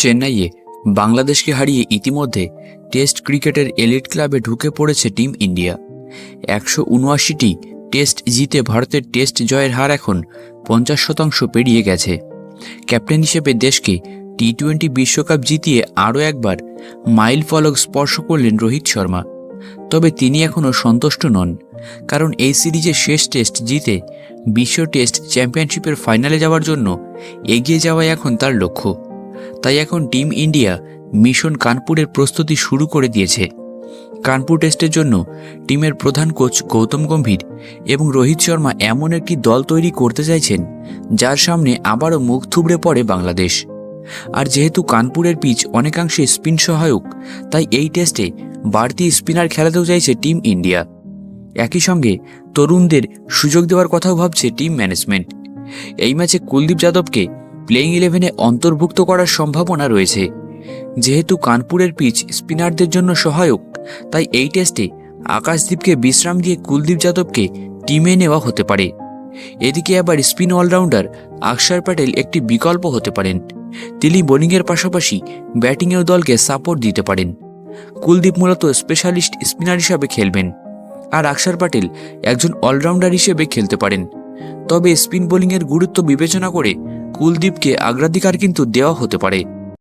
চেন্নাইয়ে বাংলাদেশকে হারিয়ে ইতিমধ্যে টেস্ট ক্রিকেটের এলিট ক্লাবে ঢুকে পড়েছে টিম ইন্ডিয়া। ১৭৯টি টেস্ট জিতে ভারতের টেস্ট জয়ের হার এখন ৫০% পেরিয়ে গেছে। ক্যাপ্টেন হিসেবে দেশকে টি-20 বিশ্বকাপ জিতিয়ে আরও একবার মাইল ফলক স্পর্শ করলেন রোহিত শর্মা। তবে তিনি এখনও সন্তুষ্ট নন, কারণ এই সিরিজের শেষ টেস্ট জিতে বিশ্ব টেস্ট চ্যাম্পিয়নশিপের ফাইনালে যাওয়ার জন্য এগিয়ে যাওয়াই এখন তার লক্ষ্য। তাই এখন টিম ইন্ডিয়া মিশন কানপুরের প্রস্তুতি শুরু করে দিয়েছে। কানপুর টেস্টের জন্য টিমের প্রধান কোচ গৌতম গম্ভীর এবং রোহিত শর্মা এমন একটি দল তৈরি করতে চাইছেন যার সামনে আবারও মুখ থুবড়ে পড়ে বাংলাদেশ। আর যেহেতু কানপুরের পিচ অনেকাংশে স্পিন সহায়ক, তাই এই টেস্টে বাড়তি স্পিনার খেলাতেও চাইছে টিম ইন্ডিয়া। একই সঙ্গে তরুণদের সুযোগ দেওয়ার কথাও ভাবছে টিম ম্যানেজমেন্ট। এই ম্যাচে কুলদীপ যাদবকে প্লেইং 11-এ অন্তর্ভুক্ত করার সম্ভাবনা রয়েছে। যেহেতু কানপুরের পিচ স্পিনারদের জন্য সহায়ক, তাই এই টেস্টে আকাশদীপকে বিশ্রাম দিয়ে কুলদীপ যাদবকে টিমে নেওয়া হতে পারে। এদিকে আবার স্পিন অলরাউন্ডার আকসার প্যাটেল একটি বিকল্প হতে পারেন। তিনি বোলিংয়ের পাশাপাশি ব্যাটিংয়েও দলকে সাপোর্ট দিতে পারেন। কুলদীপ মূলত স্পেশালিস্ট স্পিনার হিসাবে খেলবেন, আর আকসার প্যাটেল একজন অলরাউন্ডার হিসেবে খেলতে পারেন। তবে স্পিন বোলিংয়ের গুরুত্ব বিবেচনা করে কুলদীপকে অগ্রাধিকার কিন্তু দেওয়া হতে পারে।